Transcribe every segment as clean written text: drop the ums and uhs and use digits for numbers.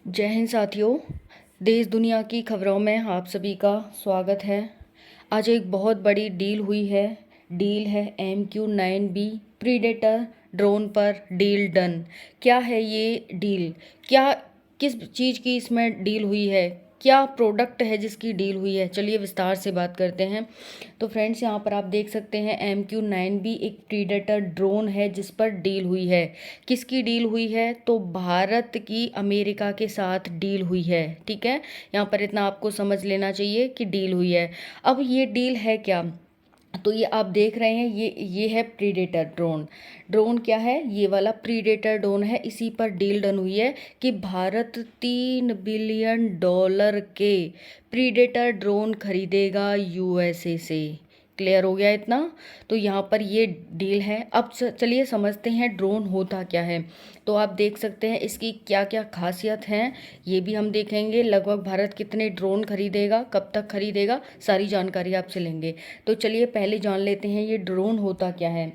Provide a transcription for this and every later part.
जय हिंद साथियों। देश दुनिया की खबरों में आप सभी का स्वागत है। आज एक बहुत बड़ी डील है MQ-9B प्रीडेटर ड्रोन पर डील डन। क्या है ये डील? क्या किस चीज़ की इसमें डील हुई है? क्या प्रोडक्ट है जिसकी डील हुई है? चलिए विस्तार से बात करते हैं। तो फ्रेंड्स, यहाँ पर आप देख सकते हैं MQ-9B एक प्रीडेटर ड्रोन है जिस पर डील हुई है। किसकी डील हुई है? तो भारत की अमेरिका के साथ डील हुई है। ठीक है, यहाँ पर इतना आपको समझ लेना चाहिए कि डील हुई है। अब ये डील है क्या? तो ये आप देख रहे हैं, ये है प्रीडेटर ड्रोन। ड्रोन क्या है? ये वाला प्रीडेटर ड्रोन है। इसी पर डील डन हुई है कि भारत $3 बिलियन के प्रीडेटर ड्रोन खरीदेगा यूएसए से। क्लियर हो गया इतना? तो यहाँ पर ये डील है। अब चलिए समझते हैं ड्रोन होता क्या है। तो आप देख सकते हैं इसकी क्या क्या खासियत हैं, ये भी हम देखेंगे। लगभग भारत कितने ड्रोन खरीदेगा, कब तक खरीदेगा, सारी जानकारी आपसे लेंगे। तो चलिए पहले जान लेते हैं ये ड्रोन होता क्या है।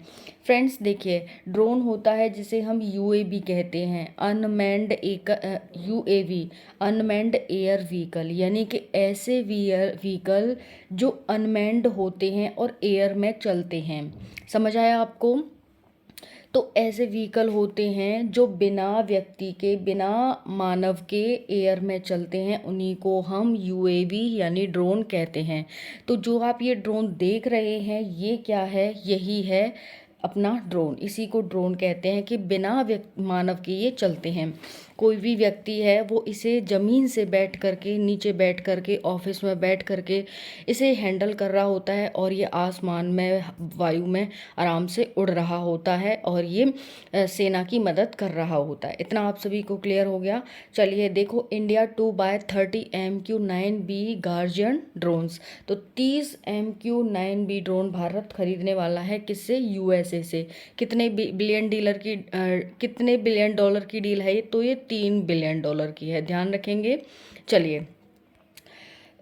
फ्रेंड्स देखिए, ड्रोन होता है जिसे हम यूएवी कहते हैं, अनमैन्ड एक यूएवी, अनमैन्ड एयर व्हीकल, यानी कि ऐसे व्हीकल जो अनमैन्ड होते हैं और एयर में चलते हैं। समझ आया आपको? तो ऐसे व्हीकल होते हैं जो बिना व्यक्ति के, बिना मानव के एयर में चलते हैं, उन्हीं को हम यूएवी यानी ड्रोन कहते हैं। तो जो आप ये ड्रोन देख रहे हैं, ये क्या है? यही है अपना ड्रोन। इसी को ड्रोन कहते हैं कि बिना मानव के ये चलते हैं। कोई भी व्यक्ति है वो इसे ज़मीन से बैठ करके, नीचे बैठ करके, ऑफिस में बैठ करके इसे हैंडल कर रहा होता है और ये आसमान में, वायु में आराम से उड़ रहा होता है और ये सेना की मदद कर रहा होता है। इतना आप सभी को क्लियर हो गया? चलिए देखो, इंडिया 2/30 MQ-9B गार्जियन ड्रोन्स। तो 30 MQ-9B ड्रोन भारत खरीदने वाला है। किससे? यूएसए से। कितने बिलियन डॉलर की डील है ये? तो ये $3 बिलियन की है, ध्यान रखेंगे। चलिए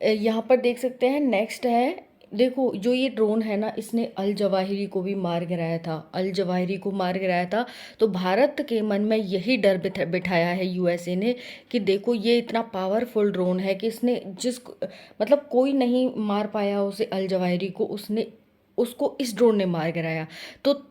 यहाँ पर देख सकते हैं, नेक्स्ट है। देखो, जो ये ड्रोन है ना, इसने अल जवाहिरी को भी मार गिराया था। अल जवाहिरी को मार गिराया था। तो भारत के मन में यही डर बिठाया है यूएसए ने कि देखो, ये इतना पावरफुल ड्रोन है कि इसने मतलब कोई नहीं मार पाया उसे, अल जवाहिरी को, उसने उसको इस ड्रोन ने मार गिराया। तो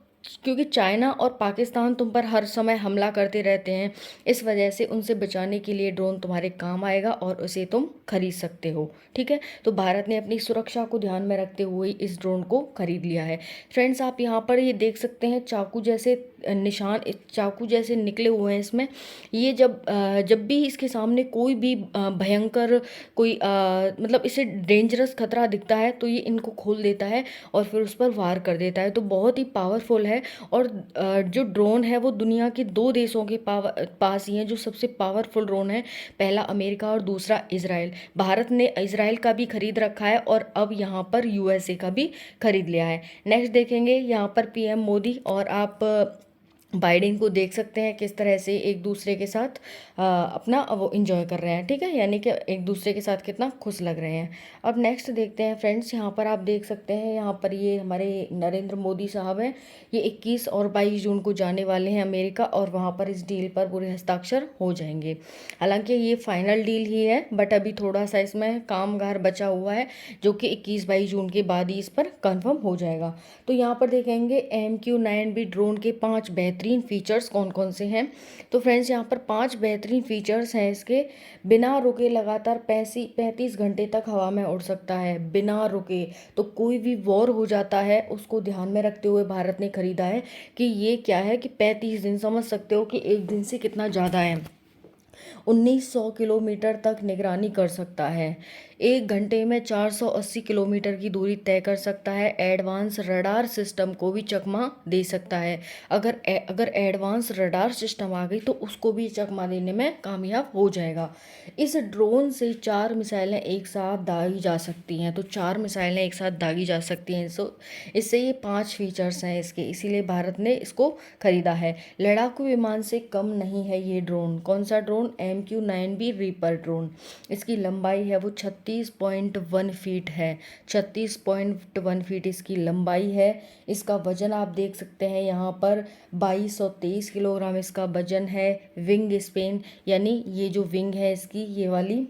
क्योंकि चाइना और पाकिस्तान तुम पर हर समय हमला करते रहते हैं, इस वजह से उनसे बचाने के लिए ड्रोन तुम्हारे काम आएगा और उसे तुम खरीद सकते हो। ठीक है, तो भारत ने अपनी सुरक्षा को ध्यान में रखते हुए इस ड्रोन को खरीद लिया है। फ्रेंड्स, आप यहाँ पर ये देख सकते हैं चाकू जैसे निशान, चाकू जैसे निकले हुए हैं इसमें। ये जब भी इसके सामने कोई भी भयंकर, कोई मतलब इसे डेंजरस खतरा दिखता है, तो ये इनको खोल देता है और फिर उस पर वार कर देता है। तो बहुत ही पावरफुल है। और जो ड्रोन है वो दुनिया के 2 देशों के पास ही है जो सबसे पावरफुल ड्रोन है। पहला अमेरिका और दूसरा इजराइल। भारत ने इजराइल का भी खरीद रखा है और अब यहाँ पर यूएसए का भी खरीद लिया है। नेक्स्ट देखेंगे, यहाँ पर पीएम मोदी और आप बाइडेन को देख सकते हैं किस तरह से एक दूसरे के साथ अपना वो इंजॉय कर रहे हैं। ठीक है, यानी कि एक दूसरे के साथ कितना खुश लग रहे हैं। अब नेक्स्ट देखते हैं फ्रेंड्स, यहाँ पर आप देख सकते हैं, यहाँ पर ये हमारे नरेंद्र मोदी साहब हैं। ये 21 और 22 जून को जाने वाले हैं अमेरिका और वहाँ पर इस डील पर पूरे हस्ताक्षर हो जाएंगे। हालांकि ये फाइनल डील ही है, बट अभी थोड़ा सा इसमें कामगार बचा हुआ है जो कि 21-22 जून के बाद ही इस पर कन्फर्म हो जाएगा। तो यहाँ पर देखेंगे MQ-9B ड्रोन के 5 बेहतरीन फीचर्स कौन कौन से हैं। तो फ्रेंड्स, यहाँ पर 5 बेहतरीन फीचर्स हैं इसके। बिना रुके लगातार 35 घंटे तक हवा में उड़ सकता है, बिना रुके। तो कोई भी वॉर हो जाता है, उसको ध्यान में रखते हुए भारत ने खरीदा है कि ये क्या है कि 35 दिन, समझ सकते हो कि एक दिन से कितना ज़्यादा है। 1900 किलोमीटर तक निगरानी कर सकता है। 1 घंटे में 480 किलोमीटर की दूरी तय कर सकता है। एडवांस रडार सिस्टम को भी चकमा दे सकता है। अगर एडवांस रडार सिस्टम आ गई तो उसको भी चकमा देने में कामयाब हो जाएगा। इस ड्रोन से 4 मिसाइलें एक साथ दागी जा सकती हैं। तो 4 मिसाइलें एक साथ दागी जा सकती हैं। इससे ये 5 फीचर्स हैं इसके, इसीलिए भारत ने इसको खरीदा है। लड़ाकू विमान से कम नहीं है ये ड्रोन। कौन सा ड्रोन? MQ-9B reaper drone. इसकी लंबाई है वो 36 36.1 फीट है। 36.1 फीट इसकी लंबाई है। इसका वजन आप देख सकते हैं यहाँ पर 2223 किलोग्राम इसका वजन है। विंग स्पेन यानी ये जो विंग है इसकी, ये वाली,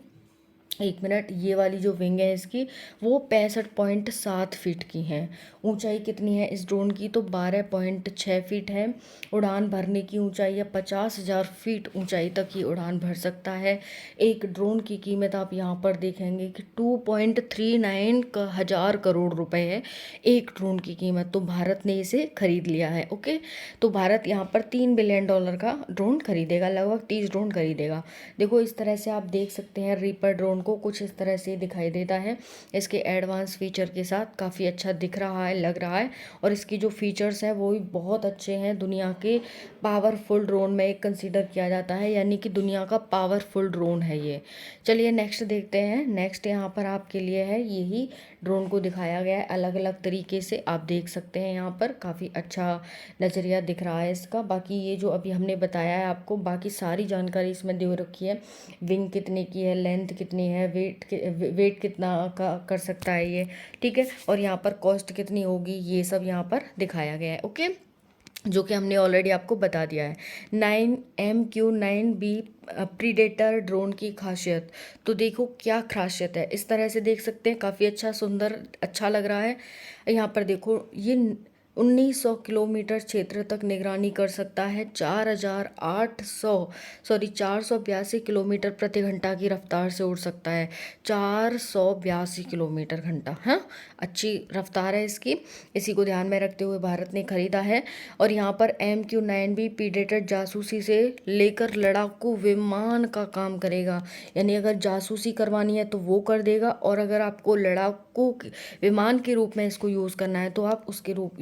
एक मिनट, ये वाली जो विंग है इसकी वो 65.7 फीट की है। ऊंचाई कितनी है इस ड्रोन की, तो 12.6 फीट है। उड़ान भरने की ऊंचाई है 50,000 फीट ऊंचाई तक ये उड़ान भर सकता है। एक ड्रोन की कीमत आप यहाँ पर देखेंगे कि 2.39 हजार करोड़ रुपए है एक ड्रोन की कीमत। तो भारत ने इसे खरीद लिया है। ओके, तो भारत यहाँ पर $3 बिलियन का ड्रोन खरीदेगा, लगभग 30 ड्रोन खरीदेगा। देखो इस तरह से आप देख सकते हैं रीपर ड्रोन को कुछ इस तरह से दिखाई देता है। इसके एडवांस फीचर के साथ काफ़ी अच्छा दिख रहा है, लग रहा है, और इसकी जो फीचर्स हैं वो भी बहुत अच्छे हैं। दुनिया के पावरफुल ड्रोन में एक कंसीडर किया जाता है, यानी कि दुनिया का पावरफुल ड्रोन है ये। चलिए नेक्स्ट देखते हैं। नेक्स्ट यहाँ पर आपके लिए है, यही ड्रोन को दिखाया गया है अलग अलग तरीके से, आप देख सकते हैं यहाँ पर काफ़ी अच्छा नज़रिया दिख रहा है इसका। बाकी ये जो अभी हमने बताया है आपको, बाकी सारी जानकारी इसमें दे रखी है। विंग कितने की है, लेंथ कितनी है, वेट कितना का कर सकता है ये, ठीक है, और यहाँ पर कॉस्ट कितनी होगी, ये सब यहाँ पर दिखाया गया है। ओके, जो कि हमने ऑलरेडी आपको बता दिया है। 9MQ-9B प्रीडेटर ड्रोन की खासियत, तो देखो क्या खासियत है, इस तरह से देख सकते हैं, काफ़ी अच्छा, सुंदर, अच्छा लग रहा है। यहाँ पर देखो ये 1900 किलोमीटर क्षेत्र तक निगरानी कर सकता है। 482 किलोमीटर प्रति घंटा की रफ्तार से उड़ सकता है। 482 किलोमीटर घंटा, हाँ, अच्छी रफ्तार है इसकी। इसी को ध्यान में रखते हुए भारत ने खरीदा है। और यहाँ पर MQ-9B प्रीडेटर जासूसी से लेकर लड़ाकू विमान का काम करेगा, यानी अगर जासूसी करवानी है तो वो कर देगा, और अगर आपको लड़ाकू विमान के रूप में इसको यूज़ करना है तो आप उसके रूप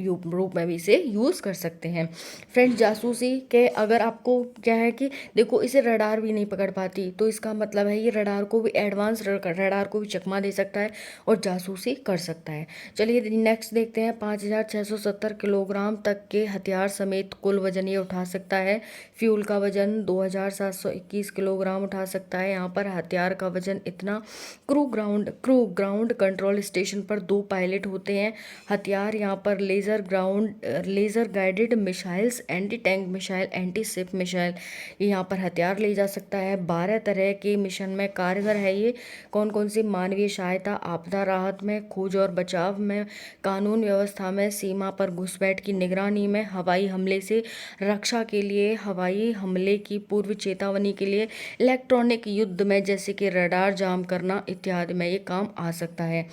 में भी इसे यूज़ कर सकते हैं। फ्रेंड्स, जासूसी के अगर आपको क्या है कि देखो इसे रडार भी नहीं पकड़ पाती, तो इसका मतलब है ये रडार को भी, एडवांस रडार को भी चकमा दे सकता है और जासूसी कर सकता है। चलिए नेक्स्ट देखते हैं। 5670 किलोग्राम तक के हथियार समेत कुल वजन ये उठा सकता है। फ्यूल का वजन 2721 किलोग्राम उठा सकता है। यहाँ पर हथियार का वजन इतना। क्रू ग्राउंड कंट्रोल स्टेशन पर 2 पायलट होते हैं। हथियार यहाँ पर laser guided missiles, anti tank missile, anti ship missile, ये यहाँ पर हथियार ले जा सकता है। 12 तरह के मिशन में कारगर है ये। कौन कौन सी, मानवीय सहायता, आपदा राहत में, खोज और बचाव में, कानून व्यवस्था में, सीमा पर घुसपैठ की निगरानी में, हवाई हमले से रक्षा के लिए, हवाई हमले की पूर्व चेतावनी के लिए, इलेक्ट्रॉनिक युद्ध में जैसे कि रडार जाम करना इत्यादि में ये काम आ सकता है।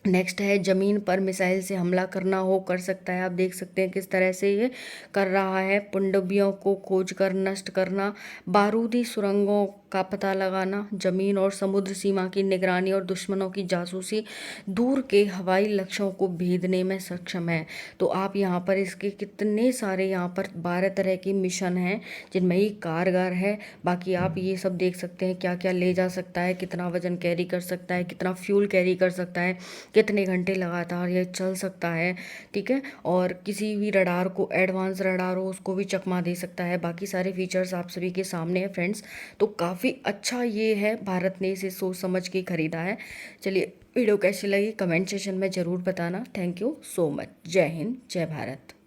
नेक्स्ट है, ज़मीन पर मिसाइल से हमला करना हो, कर सकता है। आप देख सकते हैं किस तरह से ये कर रहा है। पनडुब्बियों को खोज कर नष्ट करना, बारूदी सुरंगों का पता लगाना, जमीन और समुद्र सीमा की निगरानी और दुश्मनों की जासूसी, दूर के हवाई लक्ष्यों को भेदने में सक्षम है। तो आप यहाँ पर इसके कितने सारे यहाँ पर 12 तरह के मिशन हैं जिनमें ये कारगर है। बाकी आप ये सब देख सकते हैं क्या क्या ले जा सकता है, कितना वजन कैरी कर सकता है, कितना फ्यूल कैरी कर सकता है, कितने घंटे लगातार ये चल सकता है, ठीक है, और किसी भी रडार को, एडवांस रडार हो उसको भी चकमा दे सकता है। बाकी सारे फीचर्स आप सभी के सामने हैं फ्रेंड्स। तो काफ़ी अच्छा ये है, भारत ने इसे सोच समझ के खरीदा है। चलिए वीडियो कैसी लगी कमेंट सेशन में ज़रूर बताना। Thank you so much. जय हिंद, जय भारत।